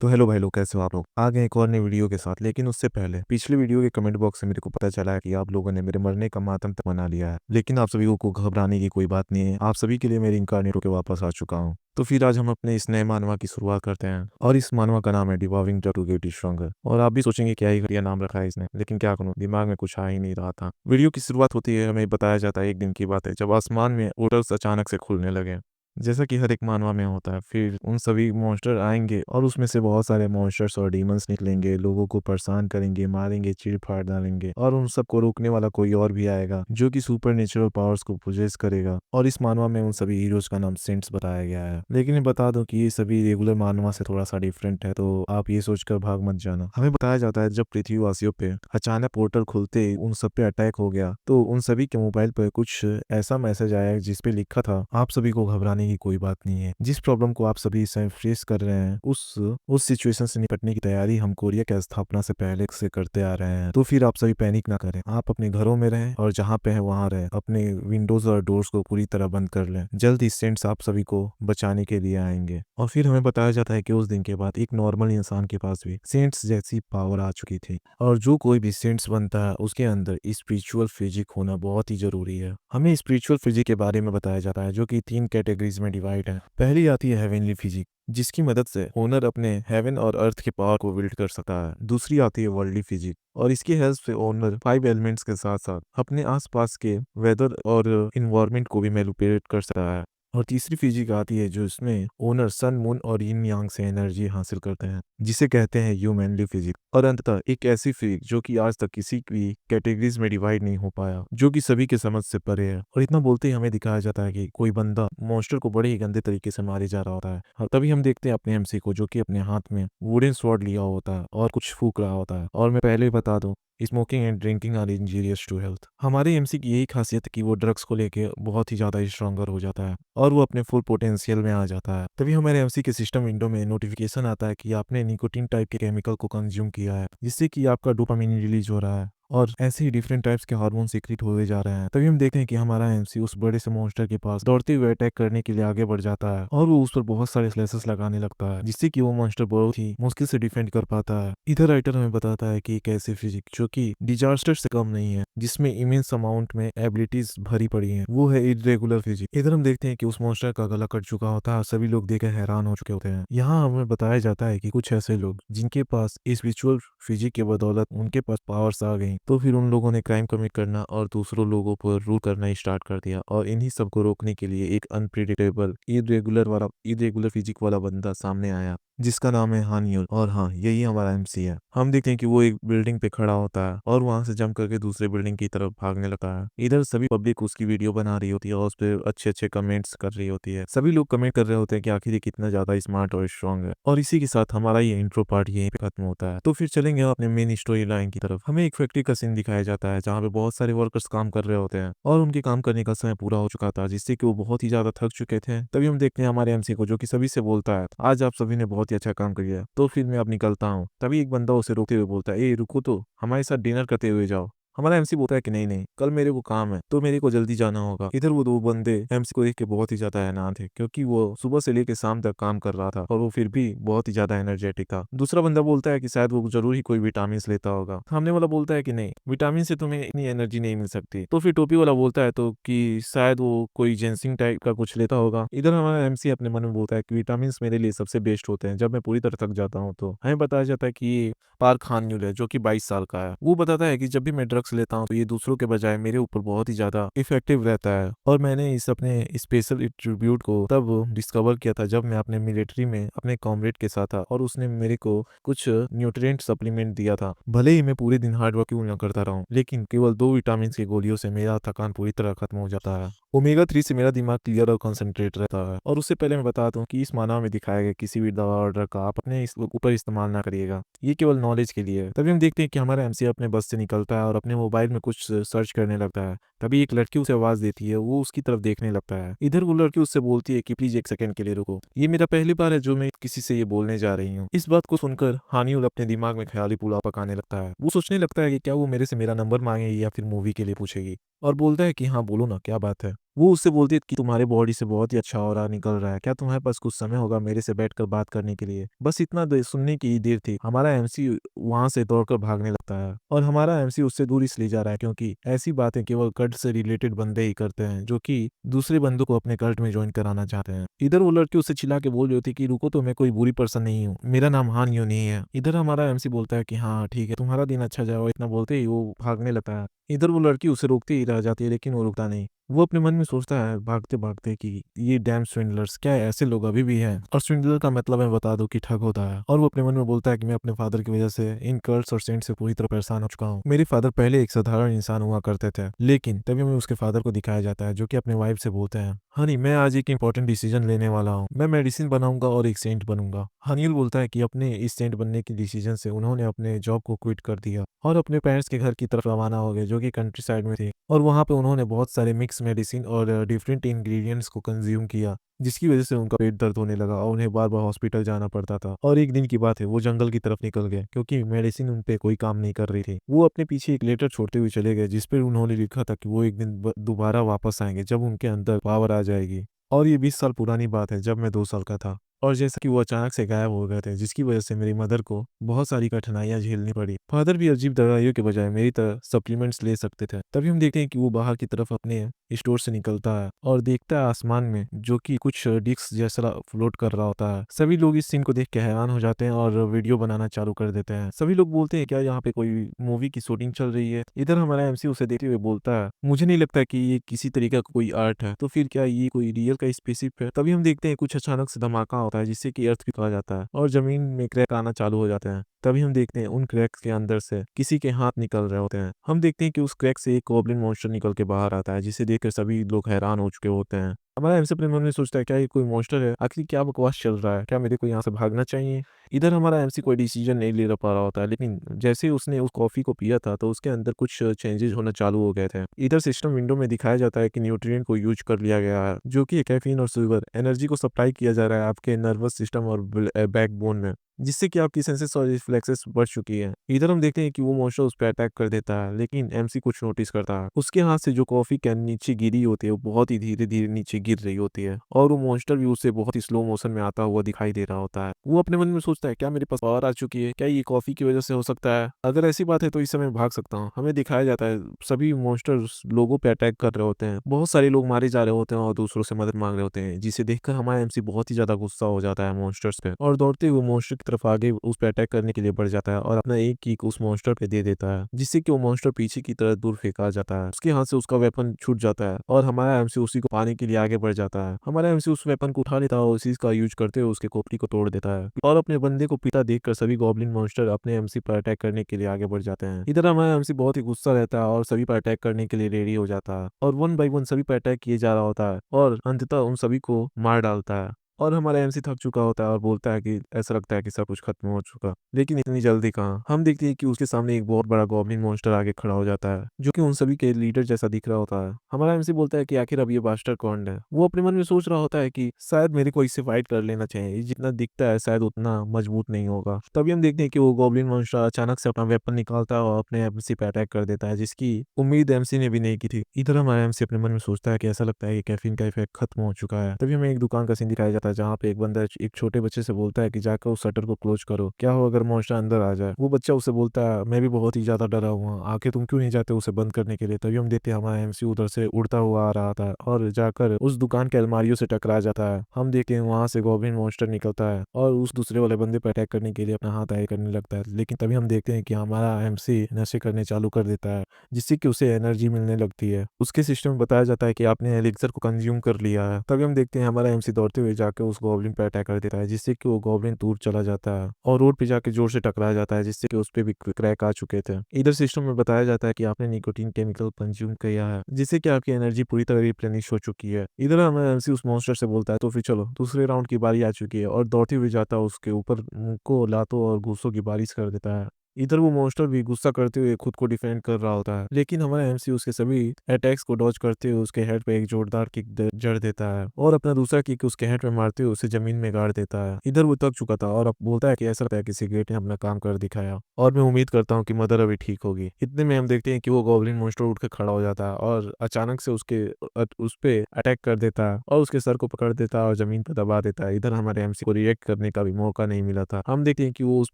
तो हेलो भाई लोग, कैसे हो आप लोग? आ गए एक और नई वीडियो के साथ। लेकिन उससे पहले पिछली वीडियो के कमेंट बॉक्स से मेरे को पता चला है कि आप लोगों ने मेरे मरने का मातम तक मना लिया है। लेकिन आप सभी को घबराने की कोई बात नहीं है। आप सभी के लिए मेरी इनकारनेट होकर वापस आ चुका हूँ। तो फिर आज हम अपने इस नए मानवा की शुरुआत करते हैं और इस मानवा का नाम है डिवॉल्विंग टू गेट स्ट्रॉन्गर। और आप भी सोचेंगे क्या ही घटिया नाम रखा है इसने, लेकिन क्या करूं, दिमाग में कुछ आ ही नहीं रहा था। वीडियो की शुरुआत होती है, हमें बताया जाता है एक दिन की बात है जब आसमान में पोर्टल्स अचानक से खुलने लगे, जैसा कि हर एक मानवा में होता है। फिर उन सभी मॉन्स्टर आएंगे और उसमें से बहुत सारे मॉन्स्टर्स और डीमंस निकलेंगे, लोगों को परेशान करेंगे, मारेंगे, चीर फाड़ डालेंगे। और उन सबको रोकने वाला कोई और भी आएगा जो कि सुपर नेचुरल पावर्स को पोजेस करेगा। और इस मानवा में उन सभी हीरोज का नाम सेंट्स बताया गया है। लेकिन ये बता दो कि ये सभी रेगुलर मानवा से थोड़ा सा डिफरेंट है, तो आप ये सोचकर भाग मत जाना। हमें बताया जाता है जब पृथ्वीवासियों पे अचानक पोर्टल खुलते ही उन सब पे अटैक हो गया, तो उन सभी के मोबाइल पर कुछ ऐसा मैसेज आया जिसपे लिखा था, आप सभी को घबराने की कोई बात नहीं है। जिस प्रॉब्लम को आप सभी इस टाइम फेस कर रहे हैं, उस सिचुएशन से निपटने की तैयारी हम कोरिया की स्थापना से पहले से करते आ रहे हैं। तो फिर आप सभी पैनिक ना करें, आप अपने घरों में रहें और जहाँ पे है वहां रहें। अपने विंडोज और डोर्स को पूरी तरह बंद कर लें। जल्द ही सेंट्स आप सभी को बचाने के लिए आएंगे। और फिर हमें बताया जाता है कि उस दिन के बाद एक नॉर्मल इंसान के पास भी सेंट्स जैसी पावर आ चुकी थी। और जो कोई भी सेंट्स बनता है उसके अंदर स्पिरिचुअल फिजिक होना बहुत ही जरूरी है। हमें स्पिरिचुअल फिजिक के बारे में बताया जाता है जो कि 3 कैटेगरीज में डिवाइड है। पहली आती है हेवनली फिजिक, जिसकी मदद से ओनर अपने हेवन और अर्थ के पावर को बिल्ड कर सकता है। दूसरी आती है वर्ल्डली फिजिक, और इसकी हेल्प से ओनर 5 एलिमेंट्स के साथ साथ अपने आसपास के वेदर और इन्वायरमेंट को भी मैनिपुलेट कर सकता है। और तीसरी फिजिक आती है जो इसमें ओनर सन, मून और यिन यांग से एनर्जी हासिल करते हैं, जिसे कहते हैं ह्यूमनली फिजिक। और अंततः एक ऐसी फिजिक जो कि आज तक किसी भी कैटेगरीज में डिवाइड नहीं हो पाया, जो कि सभी के समझ से परे है। और इतना बोलते ही हमें दिखाया जाता है कि कोई बंदा मॉन्स्टर को बड़े ही गंदे तरीके से मारे जा रहा होता है। और तभी हम देखते हैं अपने एमसी को, जो कि अपने हाथ में वुडन स्वॉर्ड लिया होता है और कुछ फूक रहा होता है। और मैं पहले ही बता दूं, smoking and drinking are injurious to health. हमारे एमसी की यही खासियत है कि वो ड्रग्स को लेके बहुत ही ज्यादा स्ट्रांगर हो जाता है और वो अपने फुल पोटेंशियल में आ जाता है। तभी हमारे एमसी के सिस्टम विंडो में नोटिफिकेशन आता है कि आपने निकोटीन टाइप के केमिकल को कंज्यूम किया है, जिससे कि आपका डोपामिन रिलीज हो रहा है और ऐसे ही डिफरेंट टाइप्स के हार्मोन सीक्रेट हुए जा रहे हैं। तभी हम देखते हैं कि हमारा एमसी उस बड़े से मॉन्स्टर के पास दौड़ते हुए अटैक करने के लिए आगे बढ़ जाता है और वो उस पर बहुत सारे स्लेसेस लगाने लगता है, जिससे कि वो मॉन्स्टर बहुत ही मुश्किल से डिफेंड कर पाता है। इधर राइटर हमें बताता है कि एक ऐसी फिजिक जो कि डिजास्टर से कम नहीं है, जिसमें इमेंस अमाउंट में एबिलिटीज भरी पड़ी हैं, वो है इरेगुलर फिजिक। इधर हम देखते हैं कि उस मॉन्स्टर का गला कट चुका होता है। सभी लोग देखकर हैरान हो चुके होते हैं। यहाँ हमें बताया जाता है कि कुछ ऐसे लोग जिनके पास इस विजुअल फिजिक के बदौलत उनके पास पावर्स आ गई, तो फिर उन लोगों ने क्राइम कमिट करना और दूसरों लोगों पर रूल करना स्टार्ट कर दिया। और इन्हीं सबको रोकने के लिए एक अनप्रिडिक्टेबल इरेगुलर फिजिक वाला बंदा सामने आया, जिसका नाम है हानियल। और हाँ, यही हमारा एमसी है। हम देखते हैं कि वो एक बिल्डिंग पे खड़ा होता है और वहां से जंप करके दूसरे बिल्डिंग की तरफ भागने लगता है। इधर सभी पब्लिक उसकी वीडियो बना रही होती है और उस पर अच्छे अच्छे कमेंट्स कर रही होती है। सभी लोग कमेंट कर रहे होते हैं कि आखिर ये कितना ज्यादा स्मार्ट और स्ट्रांग है। और इसी के साथ हमारा ये इंट्रो पार्ट यहीं पे खत्म होता है। तो फिर चलेंगे अपने मेन स्टोरी लाइन की तरफ। हमें एक फैक्ट्री का सीन दिखाया जाता है जहाँ पे बहुत सारे वर्कर्स काम कर रहे होते हैं और उनके काम करने का समय पूरा हो चुका था, जिससे कि वो बहुत ही ज्यादा थक चुके थे। तभी हम देखते हैं हमारे एमसी को, जो कि सभी से बोलता है, आज आप सभी ने बहुत ही अच्छा काम किया, तो फिर मैं अब निकलता हूँ। तभी एक बंदा उसे रोकते हुए बोलता है, ए रुको, तो हमारे साथ डिनर करते हुए जाओ। हमारा एमसी बोलता है कि नहीं नहीं, कल मेरे को काम है, तो मेरे को जल्दी जाना होगा। इधर वो दो बंदे एमसी को देख के बहुत ही ज्यादा हैरान थे, क्योंकि वो सुबह से लेकर शाम तक काम कर रहा था और वो फिर भी बहुत ही ज्यादा एनर्जेटिक था। दूसरा बंदा बोलता है कि शायद वो जरूर ही कोई विटामिन लेता होगा। सामने वाला बोलता है कि नहीं, विटामिन से तुम्हें इतनी एनर्जी नहीं मिल सकती। तो फिर टोपी वाला बोलता है तो कि शायद वो कोई जेंसिंग टाइप का कुछ लेता होगा। इधर हमारा एमसी अपने मन में बोलता है कि विटामिन मेरे लिए सबसे बेस्ट होते हैं जब मैं पूरी तरह थक जाता हूँ। तो हमें बताया जाता है कि ये पार्क हान्यूल है, जो कि 22 साल का है। वो बताता है कि जब भी मैं ड्रग्स लेता हूँ तो ये दूसरों के बजाय मेरे ऊपर बहुत ही ज्यादा इफेक्टिव रहता है। और मैंने इस अपने स्पेशल एट्रीब्यूट को तब डिस्कवर किया था जब मैं अपने मिलिट्री में अपने कॉमरेड के साथ था और उसने मेरे को कुछ न्यूट्रिएंट सप्लीमेंट दिया था। भले ही मैं पूरे दिन हार्ड वर्क क्यों न करता रहूं, लेकिन केवल 2 विटामिन की गोलियों से मेरा थकान पूरी तरह खत्म हो जाता है। ओमेगा 3 से मेरा दिमाग क्लियर और कंसंट्रेट रहता है। और उससे पहले मैं बता दूं कि इस मानव में दिखाया गया किसी भी दवा और ड्रग का आप अपने ऊपर इस्तेमाल ना करिएगा, ये केवल नॉलेज के लिए है। तभी हम देखते हैं कि हमारा एमसी अपने बस से निकलता है और अपने मोबाइल में कुछ सर्च करने लगता है। तभी एक लड़की उसे आवाज देती है, वो उसकी तरफ देखने लगता है। इधर वो लड़की उससे बोलती है कि प्लीज एक सेकंड के लिए रुको, ये मेरा पहली बार है जो मैं किसी से ये बोलने जा रही हूँ। इस बात को सुनकर हानिउल अपने दिमाग में ख्याली पुलाव पकाने लगता है। वो सोचने लगता है कि क्या वो मेरे से मेरा नंबर मांगेगी या फिर मूवी के लिए पूछेगी, और बोलता है कि हाँ बोलो ना, क्या बात है। वो उससे बोलती है कि तुम्हारे बॉडी से बहुत ही अच्छा ऑरा निकल रहा है, क्या तुम्हारे पास कुछ समय होगा मेरे से बैठकर बात करने के लिए? बस इतना सुनने की ही देर थी, हमारा एमसी वहां से दौड़कर भागने लगता है और हमारा एमसी उससे दूर इसलिए जा रहा है क्योंकि ऐसी बातें केवल कल्ट से रिलेटेड बंदे ही करते हैं जो कि दूसरे बंदों को अपने कल्ट में ज्वाइन कराना चाहते हैं। इधर वो लड़की उससे चिल्ला के बोल रही होती कि रुको, तो मैं कोई बुरी पर्सन नहीं हूँ, मेरा नाम हान यू नहीं है। इधर हमारा एमसी बोलता है कि हाँ ठीक है, तुम्हारा दिन अच्छा जाए, और इतना बोलते ही वो भागने लगता है। इधर वो लड़की उसे रोकती ही रह जाती है लेकिन वो रुकता नहीं। वो अपने मन में सोचता है भागते भागते कि ये डैम स्विंडलर्स, क्या ऐसे लोग अभी भी हैं? और स्विंडलर का मतलब मैं बता दूं कि ठग होता है। और वो अपने मन में बोलता है कि मैं अपने फादर की वजह से इन कर्स और सेंट से पूरी तरह परेशान हो चुका हूँ। मेरे फादर पहले एक साधारण इंसान हुआ करते थे, लेकिन तभी हमें उसके फादर को दिखाया जाता है जो कि अपने वाइफ से बोलते हैं, हनी मैं आज एक इंपॉर्टेंट डिसीजन लेने वाला हूँ, मैं मेडिसिन बनाऊंगा और एक सेंट बनूंगा। हनील बोलता है कि अपने इस सेंट बनने के डिसीजन से उन्होंने अपने जॉब को क्विट कर दिया और अपने पेरेंट्स के घर की तरफ रवाना हो गए जो कि कंट्री साइड में थे। और वहां पे उन्होंने बहुत सारे मिक्स मेडिसिन और डिफरेंट इंग्रेडिएंट्स को कंज्यूम किया, जिसकी वजह से उनका पेट दर्द होने लगा और उन्हें बार बार हॉस्पिटल जाना पड़ता था। और एक दिन की बात है, वो जंगल की तरफ निकल गए क्योंकि मेडिसिन उन पे कोई काम नहीं कर रही थी। वो अपने पीछे एक लेटर छोड़ते हुए चले गए जिस पर उन्होंने लिखा था कि वो एक दिन दोबारा वापस आएंगे जब उनके अंदर पावर आ जाएगी। और ये 20 साल पुरानी बात है, जब मैं 2 साल का था। और जैसा कि वो अचानक से गायब हो गए थे जिसकी वजह से मेरी मदर को बहुत सारी कठिनाइयां झेलनी पड़ी। फादर भी अजीब दवाइयों के बजाय मेरी तरह सप्लीमेंट्स ले सकते थे। तभी हम देखते हैं कि वो बाहर की तरफ अपने स्टोर से निकलता है और देखता है आसमान में जो कि कुछ डिस्क जैसा फ्लोट कर रहा होता है। सभी लोग इस सीन को देख के हैरान हो जाते हैं और वीडियो बनाना चालू कर देते हैं। सभी लोग बोलते हैं क्या यहाँ पे कोई मूवी की शूटिंग चल रही है? इधर हमारा एमसी उसे देखते हुए बोलता है मुझे नहीं लगता कि ये किसी तरीके का कोई आर्ट है, तो फिर क्या ये कोई रियल का स्पेसशिप है? तभी हम देखते हैं कुछ अचानक से धमाका होता है जिससे कि अर्थ भी कहा जाता है और जमीन में क्रैक आना चालू हो जाते हैं। तभी हम देखते हैं उन क्रैक्स के अंदर से किसी के हाथ निकल रहे होते हैं। हम देखते हैं कि उस क्रैक से एक गॉब्लिन मॉन्स्टर निकल के बाहर आता है जिसे देखकर सभी लोग हैरान हो चुके होते हैं। हमारा एमसी अपने मन में सोचता है क्या ये कोई मॉन्स्टर है? आखिर क्या बकवास चल रहा है? क्या मेरे को यहाँ से भागना चाहिए? इधर हमारा एमसी कोई डिसीजन नहीं ले पा रहा होता है, लेकिन जैसे ही उसने उस कॉफी को पिया था तो उसके अंदर कुछ चेंजेस होना चालू हो गए थे। इधर सिस्टम विंडो में दिखाया जाता है कि न्यूट्रिएंट को यूज कर लिया गया है जो कि कैफीन और शुगर एनर्जी को सप्लाई किया जा रहा है आपके नर्वस सिस्टम और बैकबोन में, जिससे कि आपकी सेंसेस और रिफ्लेक्सेस बढ़ चुकी है। इधर हम देखते हैं कि वो मॉन्स्टर उस पर अटैक कर देता है, लेकिन एमसी कुछ नोटिस करता है। उसके हाथ से जो कॉफी कैन नीचे गिरी होती है वो बहुत ही धीरे धीरे नीचे गिर रही होती है और वो मॉन्स्टर भी उससे बहुत ही स्लो मोशन में आता हुआ दिखाई दे रहा होता है। वो अपने मन में सोचता है क्या मेरे पास पावर आ चुकी है? क्या ये कॉफी की वजह से हो सकता है? अगर ऐसी बात है तो इस समय भाग सकता हूँ। हमें दिखाया जाता है सभी मॉन्स्टर्स लोगों पे अटैक कर रहे होते हैं, बहुत सारे लोग मारे जा रहे होते हैं और दूसरों से मदद मांग रहे होते हैं, जिसे देखकर हमारा एमसी बहुत ही ज्यादा गुस्सा हो जाता है मॉन्स्टर्स पे और दौड़ते हुए मॉन्स्टर की तरफ आगे उस पे अटैक करने के लिए बढ़ जाता है और अपना एक किक उस मॉन्स्टर पे दे देता है जिससे कि वो मॉन्स्टर पीछे की तरफ दूर फेंका जाता है। उसके हाथ से उसका वेपन छूट जाता है और हमारा एमसी उसी को पाने के लिए आगे बढ़ जाता है। हमारा एमसी उस वेपन को उठा लेता है और उसी का यूज करते हुए उसके खोपड़ी को तोड़ देता है और अपने बंदे को पीता देखकर सभी गॉब्लिन मॉन्स्टर अपने एमसी पर अटैक करने के लिए आगे बढ़ जाते हैं। इधर हमारा एमसी बहुत ही गुस्सा रहता है और सभी पर अटैक करने के लिए रेडी हो जाता है और वन बाई वन सभी पर अटैक किए जा रहा होता है और अंततः उन सभी को मार डालता है। और हमारा एमसी थक चुका होता है और बोलता है कि ऐसा लगता है कि सब कुछ खत्म हो चुका, लेकिन इतनी जल्दी कहाँ। हम देखते हैं कि उसके सामने एक बहुत बड़ा गॉब्लिन मॉन्स्टर आगे खड़ा हो जाता है जो कि उन सभी के लीडर जैसा दिख रहा होता है। हमारा एमसी बोलता है कि आखिर अब ये बास्टर कौन है? वो अपने मन में सोच रहा होता है कि शायद मेरे को इससे फाइट कर लेना चाहिए, ये जितना दिखता है शायद उतना मजबूत नहीं होगा। तभी हम देखते हैं कि वो गॉब्लिन मॉन्स्टर अचानक से अपना वेपन निकालता है और अपने एमसी पे अटैक कर देता है जिसकी उम्मीद एमसी ने भी नहीं की थी। इधर हमारा एमसी अपने मन में सोचता है कि ऐसा लगता है कि कैफीन का इफेक्ट खत्म हो चुका है। तभी हमें एक दुकान का सीन दिखाया जाता है जहाँ पे एक बंदा एक छोटे बच्चे से बोलता है कि जाकर उस शटर को क्लोज करो, क्या हो अगर मॉन्स्टर अंदर आ जाए। वो बच्चा उसे बोलता है मैं भी बहुत ही ज्यादा डरा हुआ हूँ, आके तुम क्यों नहीं जाते उसे बंद करने के लिए। तभी हम देखते हैं हमारा एमसी उधर से उड़ता हुआ आ रहा था और जाकर उस दुकान के अलमारियों से टकरा जाता है। हम देखते हैं वहां से गॉब्लिन मॉन्स्टर निकलता है और उस दूसरे वाले बंदे पर अटैक करने के लिए अपना हाथ आगे करने लगता है, लेकिन तभी हम देखते हैं कि हमारा एमसी नशे करने चालू कर देता है जिससे कि उसे एनर्जी मिलने लगती है। उसके सिस्टम में बताया जाता है कि आपने एलिक्सर को कंज्यूम कर लिया है। तभी हम देखते हैं हमारा एमसी दौड़ते हुए जाकर उस गॉब्लिन पर अटैक कर देता है जिससे कि वो गॉब्लिन दूर चला जाता है और रोड पे जाके जोर से टकरा जाता है जिससे कि उस पे भी क्रैक आ चुके थे। इधर सिस्टम में बताया जाता है कि आपने निकोटीन केमिकल कंज्यूम किया है जिससे कि आपकी एनर्जी पूरी तरह रिप्लेनिश हो चुकी है। इधर हमारा एमसी उस मॉन्स्टर से बोलता है तो फिर चलो दूसरे राउंड की बारी आ चुकी है और दौड़ते हुए जाता है उसके ऊपर को लातों और घूसों की बारिश कर देता है। इधर वो मॉन्स्टर भी गुस्सा करते हुए खुद को डिफेंड कर रहा होता है, लेकिन हमारा एमसी उसके सभी अटैक्स को डॉज करते हुए उसके हेड पे एक जोरदार किक जड़ देता है और अपना दूसरा किक उसके हेड पे मारते हुए उसे जमीन में गाड़ देता है। इधर वो थक चुका था और अब बोलता है कि ऐसा लगता है कि सिगरेट ने अपना काम कर दिखाया और मैं उम्मीद करता हूँ कि मदर अभी ठीक होगी। इतने में हम देखते हैं कि वो गॉब्लिन मॉन्स्टर उठ के खड़ा हो जाता है और अचानक से उस पे अटैक कर देता है और उसके सर को पकड़ देता है और जमीन पर दबा देता है। इधर हमारे एमसी को रिएक्ट करने का भी मौका नहीं मिला था। हम देखते हैं कि वो उस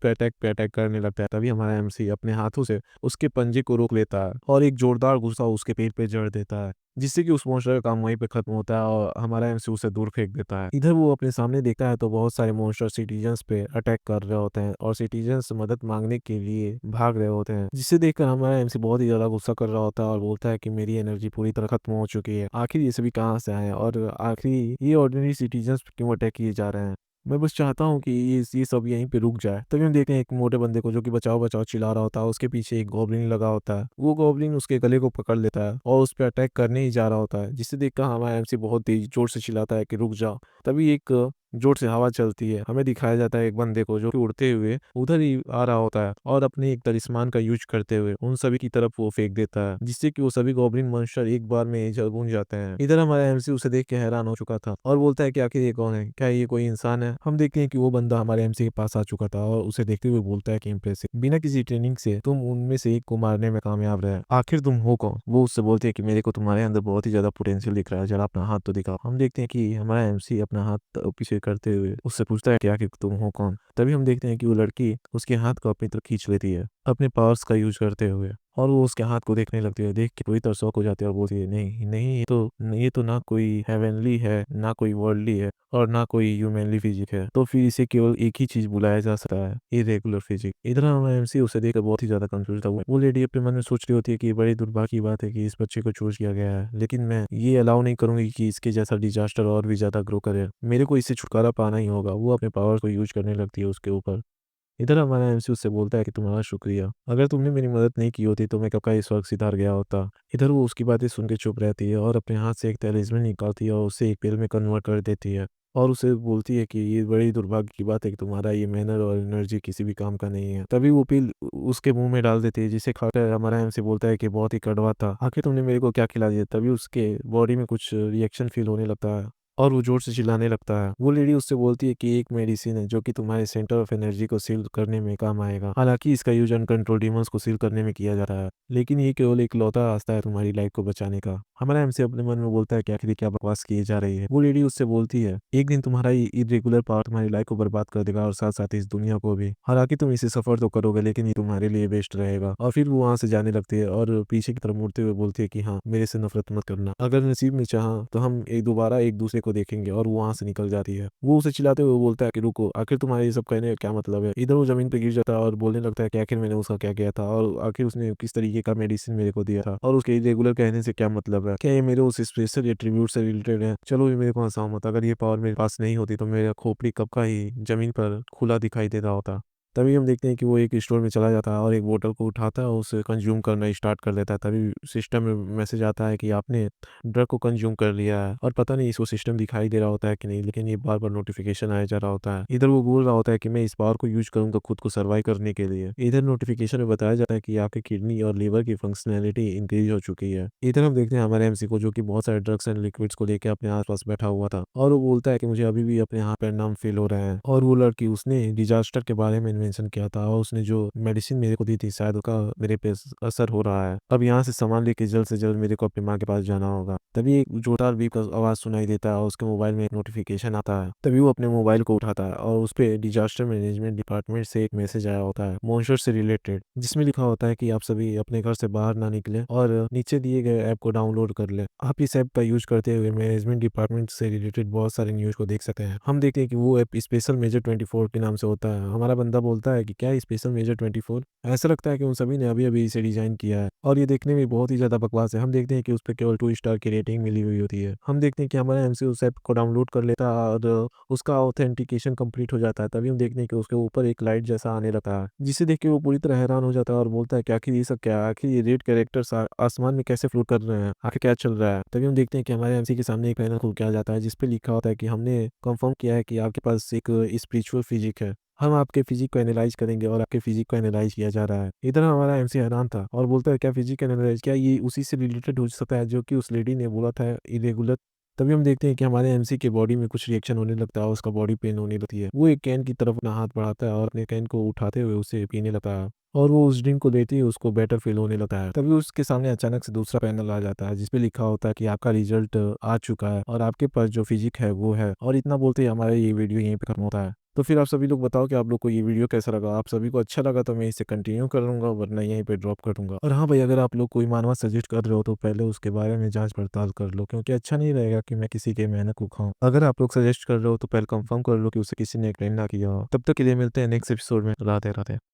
पे अटैक करने लगता है। तभी हमारा एमसी अपने हाथों से उसके पंजे को रोक लेता है और एक जोरदार गुस्सा उसके पेट पे जड़ देता है, जिससे कि उस मॉन्स्टर का काम वहीं पे खत्म होता है और हमारा एमसी उसे दूर फेंक देता है। इधर वो अपने सामने देखता है तो बहुत सारे मॉन्स्टर सिटीजन्स पे अटैक कर रहे होते हैं और सिटीजन्स मदद मांगने के लिए भाग रहे होते हैं, जिसे देखकर हमारा एमसी बहुत ही ज्यादा गुस्सा कर रहा होता है और बोलता है कि मेरी एनर्जी पूरी तरह खत्म हो चुकी है। आखिर ये सभी कहाँ से आए हैं और आखिर ये ऑर्डिनरी सिटीजन्स क्यों अटैक किए जा रहे हैं। मैं बस चाहता हूँ कि ये सब यहीं पे रुक जाए। तभी हम देखते हैं एक मोटे बंदे को जो कि बचाओ बचाओ चिल्ला रहा होता है। उसके पीछे एक गॉब्लिन लगा होता है। वो गॉब्लिन उसके गले को पकड़ लेता है और उस पर अटैक करने ही जा रहा होता है, जिसे देखकर हमारा एमसी बहुत तेज जोर से चिल्लाता है कि रुक जाओ। तभी एक जोर से हवा चलती है। हमें दिखाया जाता है एक बंदे को जो कि उड़ते हुए उधर ही आ रहा होता है और अपने एक तलिस्मान का यूज करते हुए उन सभी की तरफ वो फेंक देता है, जिससे कि वो सभी गॉब्लिन मॉन्स्टर एक बार में गूंज जाते हैं। इधर हमारा एमसी उसे देख के हैरान हो चुका था और बोलता है कि आखिर ये कौन है, क्या ये कोई इंसान है। हम देखते हैं कि वो बंदा हमारे एमसी के पास आ चुका था और उसे देखते हुए बोलता है कि इम्प्रेसिव, बिना किसी ट्रेनिंग से तुम उनमें से एक को मारने में कामयाब रहे। आखिर तुम हो कौन। वो उससे बोलते हैं कि मेरे को तुम्हारे अंदर बहुत ही ज्यादा पोटेंशियल दिख रहा है, जरा अपना हाथ तो दिखाओ। हम देखते हैं कि हमारा एमसी अपना हाथ पीछे करते हुए उससे पूछता है क्या कि तुम हो कौन। तभी हम देखते हैं कि वो लड़की उसके हाथ को अपनी तरफ खींच लेती है अपने पावर्स का यूज करते हुए और वो उसके हाथ को देखने लगती है। देख के पूरी तरह शॉक हो जाती है और बोलती है नहीं नहीं, ये तो ना कोई हेवनली है, ना कोई वर्ल्डली है और ना कोई ह्यूमनली फिजिक है, तो फिर इसे केवल एक ही चीज बुलाया जा सकता है, इरेगुलर फिजिक। इधर हम एमसी उसे देखकर बहुत ही ज्यादा कंफ्यूज था। वो लेडी अपने मन में सोच रही होती है कि बड़ी दुर्भाग्य की बात है कि इस बच्चे को चूज किया गया है, लेकिन मैं ये अलाउ नहीं करूंगी कि इसके जैसा डिजास्टर और भी ज्यादा ग्रो करे। मेरे को इससे छुटकारा पाना ही होगा। वो अपने पावर को यूज करने लगती है उसके ऊपर। इधर हमारा एमसी उससे बोलता है कि तुम्हारा शुक्रिया, अगर तुमने मेरी मदद नहीं की होती तो मैं कब का इस वक्त सिधार गया होता। इधर वो उसकी बातें सुन के चुप रहती है और अपने हाथ से एक तलिस्मान निकालती है और उसे एक पेल में कन्वर्ट कर देती है और उसे बोलती है कि ये बड़ी दुर्भाग्य की बात है कि तुम्हारा ये मैनर और एनर्जी किसी भी काम का नहीं है। तभी वो पिल उसके मुंह में डाल देती है, जिसे खाकर हमारा एमसी बोलता है कि बहुत ही कड़वा था, आखिर तुमने मेरे को क्या खिला दिया। तभी उसके बॉडी में कुछ रिएक्शन फील होने लगता है और वो जोर से चिल्लाने लगता है। वो लेडी उससे बोलती है कि एक मेडिसिन है जो कि तुम्हारे सेंटर ऑफ एनर्जी को सील करने में काम आएगा। हालांकि इसका यूज अनकंट्रोल डीमंस को सील करने में किया जाता है, लेकिन ये केवल एक लौता रास्ता है तुम्हारी लाइफ को बचाने का। हमारा एमसी अपने मन में बोलता है कि आखिर क्या बकवास की जा रही है। वो लेडी उससे बोलती है एक दिन तुम्हारा ये इरेगुलर पावर तुम्हारी लाइफ को बर्बाद कर देगा और साथ साथ इस दुनिया को भी। हालांकि तुम इसे सफर तो करोगे, लेकिन ये तुम्हारे लिए बेस्ट रहेगा। और फिर वो वहां से जाने लगती है और पीछे की तरफ मुड़ते हुए बोलती है कि हाँ, मेरे से नफरत मत करना, अगर नसीब में चाहा तो हम दोबारा एक दूसरे को देखेंगे। और वो वहां से निकल जाती है। वो उसे चिल्लाते हुए बोलता है कि रुको, आखिर तुम्हारे ये सब कहने का क्या मतलब है। इधर वो जमीन पे गिर जाता है और बोलने लगता है कि आखिर मैंने उसका क्या किया था और आखिर उसने किस तरीके का मेडिसिन मेरे को दिया था और उसके रेगुलर कहने से क्या मतलब है। क्या ये मेरे उस स्पेशल एट्रीब्यूट से रिलेटेड है। चलो ये मेरे को हंसाओ मत, अगर ये पावर मेरे पास नहीं होती तो मेरा खोपड़ी कब का ही जमीन पर खुला दिखाई देता होता। तभी हम देखते हैं कि वो एक स्टोर में चला जाता है और एक बोतल को उठाता है और उसे कंज्यूम करना स्टार्ट कर देता है। तभी सिस्टम में मैसेज आता है कि आपने ड्रग को कंज्यूम कर लिया है। और पता नहीं इसको सिस्टम दिखाई दे रहा होता है कि नहीं, लेकिन ये बार बार नोटिफिकेशन आया जा रहा होता है। इधर वो बोल रहा होता है कि मैं इस पावर को यूज करूंगा खुद को सर्वाइव करने के लिए। इधर नोटिफिकेशन में बताया जाता है कि आपके किडनी और लीवर की फंक्शनैलिटी इंक्रीज हो चुकी है। इधर हम देखते हैं हमारे एमसी को जो कि बहुत सारे ड्रग्स एंड लिक्विड्स को लेकर अपने आसपास बैठा हुआ था और वो बोलता है कि मुझे अभी भी अपने हाथ पैर नाम फील हो रहे हैं। और वो लड़की उसने डिजास्टर के बारे में मेंशन किया था और उसने जो मेडिसिन मेरे को दी थी शायद उसका मेरे पे असर हो रहा है। अब यहाँ से सामान लेके जल्द से जल्द मेरे को अपनी माँ के पास जाना होगा। तभी एक जोरदार बीप का आवाज सुनाई देता है और उसके मोबाइल में एक नोटिफिकेशन आता है। तभी वो अपने मोबाइल को उठाता है और उस पे डिजास्टर मैनेजमेंट डिपार्टमेंट से एक मैसेज आया होता है मॉन्स्टर से रिलेटेड, जिसमें लिखा होता है कि आप सभी अपने घर से बाहर ना निकले और नीचे दिए गए ऐप को डाउनलोड कर ले। आप इस ऐप का यूज करते हुए मैनेजमेंट डिपार्टमेंट से रिलेटेड बहुत सारे न्यूज को देख सकते हैं। हम देखते हैं कि वो ऐप स्पेशल मेजर 24 के नाम से होता है। हमारा बंदा बोलता है कि क्या स्पेशल मेजर 24, ऐसा लगता है कि उन सभी ने अभी अभी इसे डिजाइन किया है और ये देखने में बहुत ही ज्यादा बकवास है। हम देखते हैं कि उस पर केवल 2 स्टार की रेटिंग मिली हुई होती है। हम देखते हैं कि हमारा एमसी उस ऐप को डाउनलोड कर लेता है और उसका ऑथेंटिकेशन कंप्लीट हो जाता है। तभी हम देखते हैं कि उसके ऊपर एक लाइट जैसा आने लगता है, जिसे देख के वो पूरी तरह हैरान हो जाता है और बोलता है कि आखिर ये सब क्या है, आखिर ये रेड कैरेक्टर्स आसमान में कैसे फ्लोट कर रहे हैं, आखिर क्या चल रहा है। तभी हम देखते हैं कि हमारे एमसी के सामने एक पैनल खुल के आ जाता है जिसपे लिखा होता है कि हमने कंफर्म किया है कि आपके पास एक स्पिरिचुअल फिजिक है हम आपके फिजिक को एनालाइज करेंगे और आपके फिजिक को एनालाइज किया जा रहा है। इधर हमारा एमसी हैरान था और बोलता है क्या फिजिक एनालाइज, क्या ये उसी से रिलेटेड हो सकता है जो कि उस लेडी ने बोला था इरेगुलर। तभी हम देखते हैं कि हमारे एमसी के बॉडी में कुछ रिएक्शन होने लगता है और उसका बॉडी पेन होने लगती है। वो एक कैन की तरफ अपना हाथ बढ़ाता है और अपने कैन को उठाते हुए उसे पीने लगता है और वो उस ड्रिंक को लेते ही उसको बेटर फील होने लगता है। तभी उसके सामने अचानक से दूसरा पैनल आ जाता है जिसपे लिखा होता है कि आपका रिजल्ट आ चुका है और आपके पास जो फिजिक है वो है। और इतना बोलते ही हमारा ये वीडियो यहीं पे खत्म होता है। तो फिर आप सभी लोग बताओ कि आप लोग को ये वीडियो कैसा लगा। आप सभी को अच्छा लगा तो मैं इसे कंटिन्यू करूंगा, वरना यहीं पे ड्रॉप कर दूंगा। और हाँ भाई, अगर आप लोग कोई मानवा सजेस्ट कर रहे हो तो पहले उसके बारे में जांच पड़ताल कर लो, क्योंकि अच्छा नहीं रहेगा कि मैं किसी के मेहनत को खाऊं। अगर आप लोग सजेस्ट कर रहे हो तो पहले कंफर्म कर लो कि उसे किसी ने क्लेम ना किया हो। तब तक के लिए मिलते हैं नेक्स्ट एपिसोड में। राधे राधे।